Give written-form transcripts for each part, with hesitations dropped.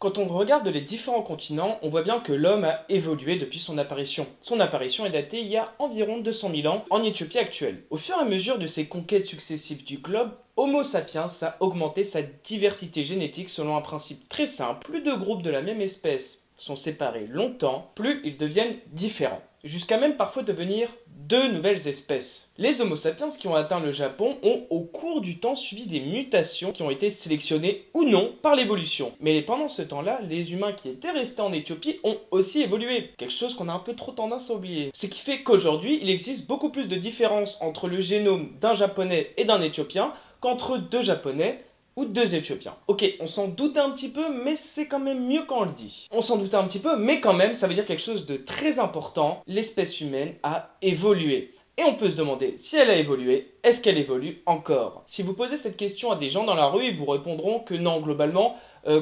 Quand on regarde les différents continents, on voit bien que l'homme a évolué depuis son apparition. Son apparition est datée il y a environ 200 000 ans en Éthiopie actuelle. Au fur et à mesure de ses conquêtes successives du globe, Homo sapiens a augmenté sa diversité génétique selon un principe très simple. Plus de groupes de la même espèce sont séparés longtemps, plus ils deviennent différents, jusqu'à même parfois devenir deux nouvelles espèces. Les Homo sapiens qui ont atteint le Japon ont au cours du temps subi des mutations qui ont été sélectionnées ou non par l'évolution. Mais pendant ce temps-là, les humains qui étaient restés en Éthiopie ont aussi évolué, quelque chose qu'on a un peu trop tendance à oublier. Ce qui fait qu'aujourd'hui, il existe beaucoup plus de différences entre le génome d'un japonais et d'un éthiopien qu'entre deux japonais ou deux Éthiopiens. Ok, on s'en doutait un petit peu, mais c'est quand même mieux quand on le dit. On s'en doutait un petit peu, mais quand même, ça veut dire quelque chose de très important. L'espèce humaine a évolué. Et on peut se demander, si elle a évolué, est-ce qu'elle évolue encore? Si vous posez cette question à des gens dans la rue, ils vous répondront que non, globalement,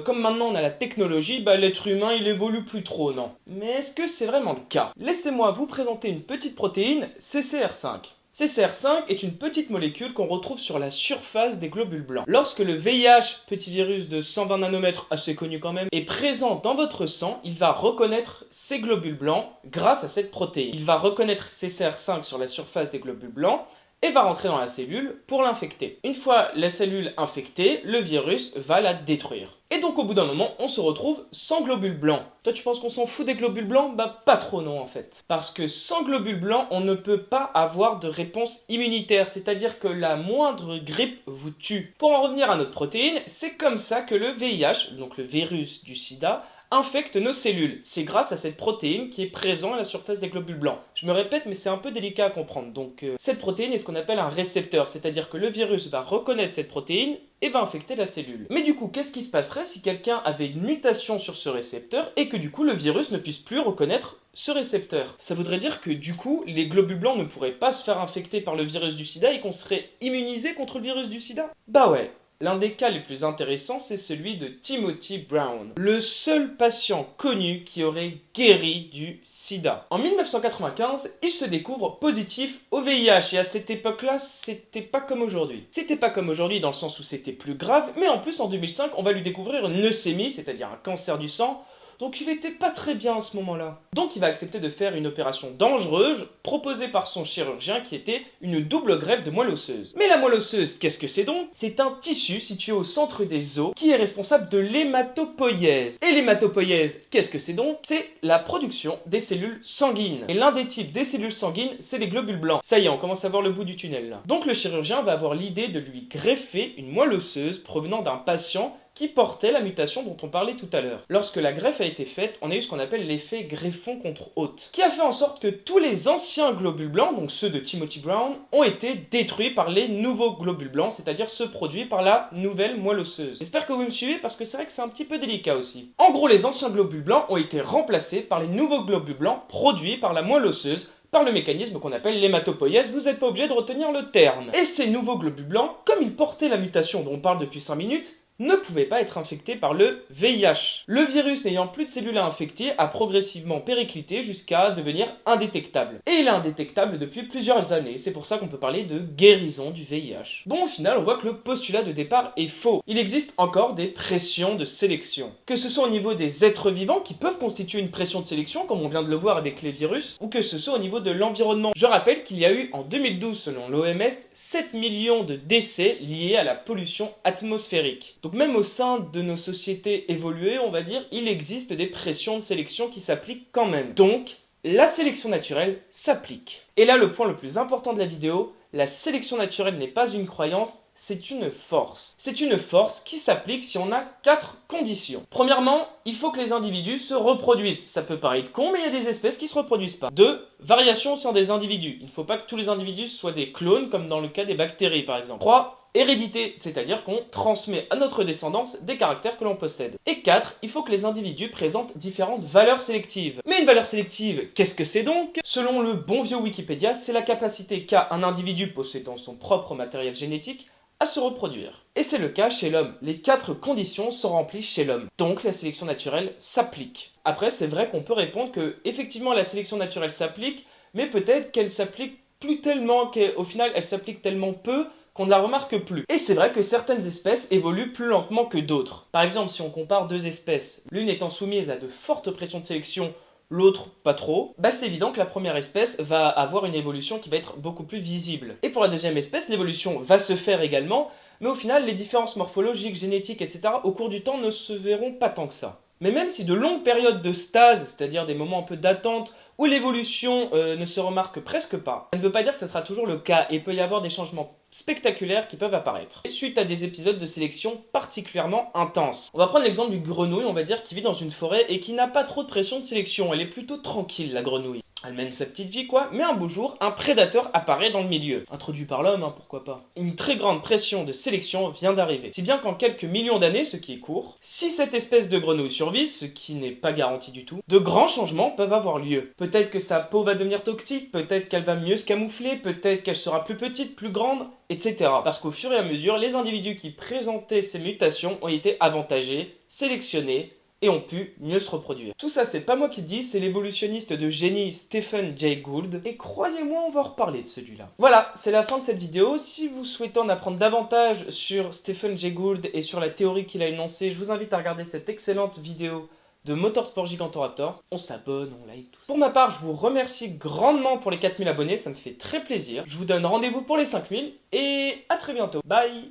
comme maintenant on a la technologie, l'être humain il évolue plus trop, non. Mais est-ce que c'est vraiment le cas? Laissez-moi vous présenter une petite protéine, CCR5. CCR5 est une petite molécule qu'on retrouve sur la surface des globules blancs. Lorsque le VIH, petit virus de 120 nanomètres, assez connu quand même, est présent dans votre sang, il va reconnaître ces globules blancs grâce à cette protéine. Il va reconnaître CCR5 sur la surface des globules blancs et va rentrer dans la cellule pour l'infecter. Une fois la cellule infectée, le virus va la détruire. Et donc au bout d'un moment, on se retrouve sans globules blancs. Toi tu penses qu'on s'en fout des globules blancs? Pas trop non en fait. Parce que sans globules blancs, on ne peut pas avoir de réponse immunitaire. C'est-à-dire que la moindre grippe vous tue. Pour en revenir à notre protéine, c'est comme ça que le VIH, donc le virus du sida, infecte nos cellules. C'est grâce à cette protéine qui est présente à la surface des globules blancs. Je me répète, mais c'est un peu délicat à comprendre. Donc, cette protéine est ce qu'on appelle un récepteur, c'est-à-dire que le virus va reconnaître cette protéine et va infecter la cellule. Mais du coup, qu'est-ce qui se passerait si quelqu'un avait une mutation sur ce récepteur et que du coup, le virus ne puisse plus reconnaître ce récepteur? Ça voudrait dire que du coup, les globules blancs ne pourraient pas se faire infecter par le virus du sida et qu'on serait immunisé contre le virus du sida? Bah ouais. L'un des cas les plus intéressants, c'est celui de Timothy Brown, le seul patient connu qui aurait guéri du sida. En 1995, il se découvre positif au VIH et à cette époque-là, c'était pas comme aujourd'hui. C'était pas comme aujourd'hui dans le sens où c'était plus grave, mais en plus en 2005, on va lui découvrir une leucémie, c'est-à-dire un cancer du sang. Donc il était pas très bien à ce moment-là. Donc il va accepter de faire une opération dangereuse proposée par son chirurgien qui était une double greffe de moelle osseuse. Mais la moelle osseuse, qu'est-ce que c'est donc? C'est un tissu situé au centre des os qui est responsable de l'hématopoïèse. Et l'hématopoïèse, qu'est-ce que c'est donc? C'est la production des cellules sanguines. Et l'un des types des cellules sanguines, c'est les globules blancs. Ça y est, on commence à voir le bout du tunnel là. Donc le chirurgien va avoir l'idée de lui greffer une moelle osseuse provenant d'un patient qui portait la mutation dont on parlait tout à l'heure. Lorsque la greffe a été faite, on a eu ce qu'on appelle l'effet greffon contre hôte, qui a fait en sorte que tous les anciens globules blancs, donc ceux de Timothy Brown, ont été détruits par les nouveaux globules blancs, c'est-à-dire ceux produits par la nouvelle moelle osseuse. J'espère que vous me suivez parce que c'est vrai que c'est un petit peu délicat aussi. En gros, les anciens globules blancs ont été remplacés par les nouveaux globules blancs produits par la moelle osseuse, par le mécanisme qu'on appelle l'hématopoïèse, vous n'êtes pas obligé de retenir le terme. Et ces nouveaux globules blancs, comme ils portaient la mutation dont on parle depuis 5 minutes, ne pouvait pas être infecté par le VIH. Le virus n'ayant plus de cellules à infecter a progressivement périclité jusqu'à devenir indétectable. Et il est indétectable depuis plusieurs années, c'est pour ça qu'on peut parler de guérison du VIH. Bon, au final, on voit que le postulat de départ est faux. Il existe encore des pressions de sélection. Que ce soit au niveau des êtres vivants qui peuvent constituer une pression de sélection, comme on vient de le voir avec les virus, ou que ce soit au niveau de l'environnement. Je rappelle qu'il y a eu en 2012, selon l'OMS, 7 millions de décès liés à la pollution atmosphérique. Donc même au sein de nos sociétés évoluées, on va dire, il existe des pressions de sélection qui s'appliquent quand même. Donc, la sélection naturelle s'applique. Et là, le point le plus important de la vidéo, la sélection naturelle n'est pas une croyance, c'est une force. C'est une force qui s'applique si on a 4 conditions. Premièrement, il faut que les individus se reproduisent. Ça peut paraître con, mais il y a des espèces qui ne se reproduisent pas. 2. Variation au sein des individus. Il ne faut pas que tous les individus soient des clones, comme dans le cas des bactéries par exemple. 3. Hérédité, c'est-à-dire qu'on transmet à notre descendance des caractères que l'on possède. Et 4, il faut que les individus présentent différentes valeurs sélectives. Mais une valeur sélective, qu'est-ce que c'est donc? Selon le bon vieux Wikipédia, c'est la capacité qu'a un individu possédant son propre matériel génétique à se reproduire. Et c'est le cas chez l'homme. Les 4 conditions sont remplies chez l'homme. Donc la sélection naturelle s'applique. Après, c'est vrai qu'on peut répondre que effectivement la sélection naturelle s'applique, mais peut-être qu'elle s'applique plus tellement, qu'au final elle s'applique tellement peu qu'on ne la remarque plus. Et c'est vrai que certaines espèces évoluent plus lentement que d'autres. Par exemple, si on compare deux espèces, l'une étant soumise à de fortes pressions de sélection, l'autre pas trop, c'est évident que la première espèce va avoir une évolution qui va être beaucoup plus visible. Et pour la deuxième espèce, l'évolution va se faire également, mais au final, les différences morphologiques, génétiques, etc., au cours du temps ne se verront pas tant que ça. Mais même si de longues périodes de stase, c'est-à-dire des moments un peu d'attente, où l'évolution ne se remarque presque pas, ça ne veut pas dire que ça sera toujours le cas, et il peut y avoir des changements spectaculaires qui peuvent apparaître, et suite à des épisodes de sélection particulièrement intenses. On va prendre l'exemple d'une grenouille, on va dire, qui vit dans une forêt et qui n'a pas trop de pression de sélection, elle est plutôt tranquille, la grenouille. Elle mène sa petite vie quoi, mais un beau jour, un prédateur apparaît dans le milieu. Introduit par l'homme, pourquoi pas. Une très grande pression de sélection vient d'arriver. Si bien qu'en quelques millions d'années, ce qui est court, si cette espèce de grenouille survit, ce qui n'est pas garanti du tout, de grands changements peuvent avoir lieu. Peut-être que sa peau va devenir toxique, peut-être qu'elle va mieux se camoufler, peut-être qu'elle sera plus petite, plus grande, etc. Parce qu'au fur et à mesure, les individus qui présentaient ces mutations ont été avantagés, sélectionnés, et ont pu mieux se reproduire. Tout ça, c'est pas moi qui le dis, c'est l'évolutionniste de génie Stephen Jay Gould, et croyez-moi, on va en reparler de celui-là. Voilà, c'est la fin de cette vidéo. Si vous souhaitez en apprendre davantage sur Stephen Jay Gould et sur la théorie qu'il a énoncée, je vous invite à regarder cette excellente vidéo de Motorsport Gigantoraptor. On s'abonne, on like, tout ça. Pour ma part, je vous remercie grandement pour les 4000 abonnés, ça me fait très plaisir. Je vous donne rendez-vous pour les 5000, et à très bientôt. Bye!